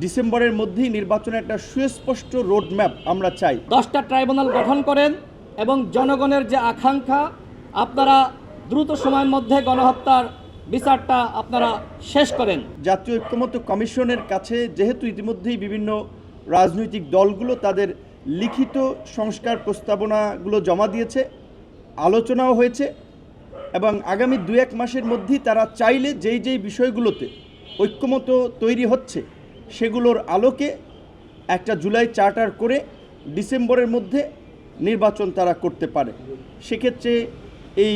ডিসেম্বরের মধ্যেই নির্বাচনের একটা সুস্পষ্ট রোডম্যাপ আমরা চাই। 10টা ট্রাইব্যুনাল গঠন করেন এবং জনগণের যে আকাঙ্ক্ষা আপনারা দ্রুত সময়ের মধ্যে গণহত্যার বিচারটা আপনারা শেষ করেন। জাতীয় ঐক্যমত্য কমিশনের কাছে যেহেতু ইতিমধ্যেই বিভিন্ন রাজনৈতিক দলগুলো তাদের লিখিত সংস্কার প্রস্তাবনাগুলো জমা দিয়েছে, আলোচনাও হয়েছে এবং আগামী 2-1 মাসের মধ্যেই তারা চাইলে যেই বিষয়গুলোতে ঐক্যমত্য তৈরি হচ্ছে সেগুলোর আলোকে একটা জুলাই চার্টার করে ডিসেম্বরের মধ্যে নির্বাচন তারা করতে পারে। সেক্ষেত্রে এই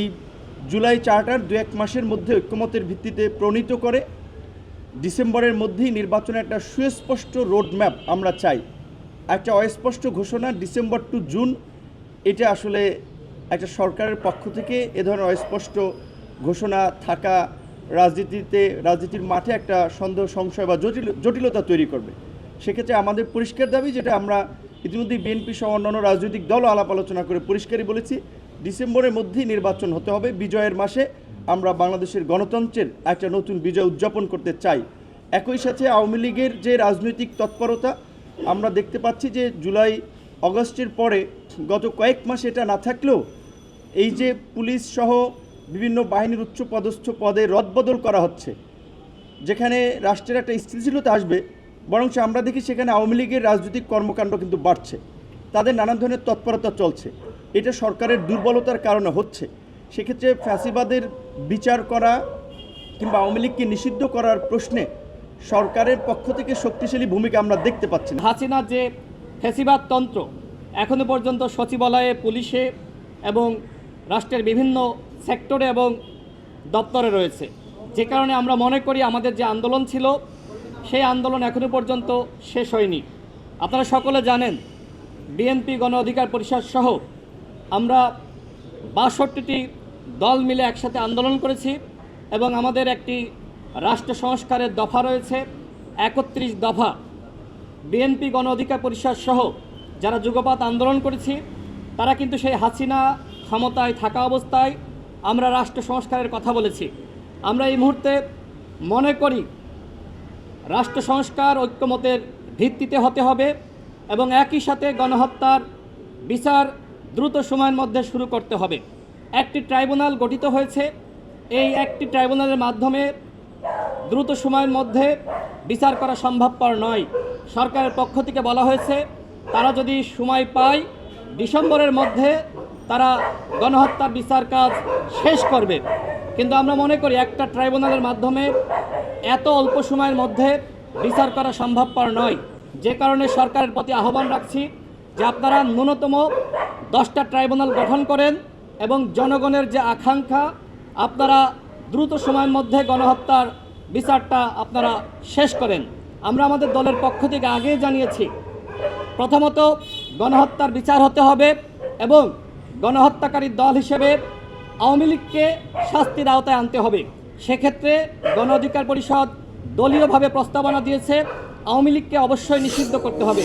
জুলাই চার্টার 2-1 মাসের মধ্যে ঐক্যমতের ভিত্তিতে প্রণীত করে ডিসেম্বরের মধ্যেই নির্বাচনের একটা সুস্পষ্ট রোডম্যাপ আমরা চাই। একটা অস্পষ্ট ঘোষণা ডিসেম্বর টু জুন, এটা আসলে একটা সরকারের পক্ষ থেকে এ ধরনের অস্পষ্ট ঘোষণা থাকা রাজনীতির মাঠে একটা সন্দেহ, সংশয় বা জটিলতা তৈরি করবে। সেক্ষেত্রে আমাদের পরিষ্কার দাবি, যেটা আমরা ইতিমধ্যেই বিএনপি সহ অন্যান্য রাজনৈতিক দলও আলাপ আলোচনা করে পরিষ্কারই বলেছি, ডিসেম্বরের মধ্যেই নির্বাচন হতে হবে। বিজয়ের মাসে আমরা বাংলাদেশের গণতন্ত্রের একটা নতুন বিজয় উদযাপন করতে চাই। একই সাথে আওয়ামী লীগের যে রাজনৈতিক তৎপরতা আমরা দেখতে পাচ্ছি যে জুলাই অগস্টের পরে গত কয়েক মাস এটা না থাকলেও এই যে পুলিশ সহ বিভিন্ন বাহিনীর উচ্চপদস্থ পদে রদবদল করা হচ্ছে, যেখানে রাষ্ট্রের একটা স্থিতিশীলতা আসবে, বরং আমরা দেখি সেখানে আওয়ামী লীগের রাজনৈতিক কর্মকাণ্ড কিন্তু বাড়ছে, তাদের নানান ধরনের তৎপরতা চলছে। এটা সরকারের দুর্বলতার কারণে হচ্ছে। সেক্ষেত্রে ফ্যাসিবাদের বিচার করা কিংবা আওয়ামী লীগকে নিষিদ্ধ করার প্রশ্নে সরকারের পক্ষ থেকে শক্তিশালী ভূমিকা আমরা দেখতে পাচ্ছি না। হাসিনার যে ফ্যাসিবাদ তন্ত্র এখনো পর্যন্ত সচিবালয়ে, পুলিশে এবং রাষ্ট্রের বিভিন্ন সেক্টরে এবং দপ্তরে রয়েছে, যে কারণে আমরা মনে করি আমাদের যে আন্দোলন ছিল সেই আন্দোলন এখনো পর্যন্ত শেষ হয়নি। আপনারা সকলে জানেন বিএনপি, গণ অধিকার পরিষদ সহ আমরা ৬২টি দল মিলে একসাথে আন্দোলন করেছি এবং আমাদের একটি রাষ্ট্র সংস্কারের দফা রয়েছে ৩১ দফা। বিএনপি, গণ অধিকার পরিষদ সহ যারা যুগপৎ আন্দোলন করেছি তারা কিন্তু সেই হাসিনা ক্ষমতায় থাকা অবস্থায় আমরা রাষ্ট্র সংস্কারের কথা বলেছি। আমরা এই মুহূর্তে মনে করি রাষ্ট্র সংস্কার ঐক্যমতের ভিত্তিতে হতে হবে এবং একই সাথে গণহত্যার বিচার দ্রুত সময়ের মধ্যে শুরু করতে হবে। একটি ট্রাইব্যুনাল গঠিত হয়েছে, এই একটি ট্রাইব্যুনালের মাধ্যমে দ্রুত সময়ের মধ্যে বিচার করা সম্ভবপর নয়। সরকারের পক্ষ থেকে বলা হয়েছে তারা যদি সময় পায় ডিসেম্বরের মধ্যে তারা গণহত্যার বিচার কাজ শেষ করবে, কিন্তু আমরা মনে করি একটা ট্রাইব্যুনালের মাধ্যমে এত অল্প সময়ের মধ্যে বিচার করা সম্ভবপর নয়। যে কারণে সরকারের প্রতি আহ্বান রাখছি যে আপনারা ন্যূনতম 10টা ট্রাইব্যুনাল গঠন করেন এবং জনগণের যে আকাঙ্ক্ষা আপনারা দ্রুত সময়ের মধ্যে গণহত্যার বিচারটা আপনারা শেষ করেন। আমরা আমাদের দলের পক্ষ থেকে আগেই জানিয়েছি, প্রথমত গণহত্যার বিচার হতে হবে এবং গণহত্যাকারী দল হিসেবে আওয়ামী লীগকে শাস্তির আওতায় আনতে হবে। সেক্ষেত্রে গণ অধিকার পরিষদ দলীয়ভাবে প্রস্তাবনা দিয়েছে আওয়ামী লীগকে অবশ্যই নিষিদ্ধ করতে হবে।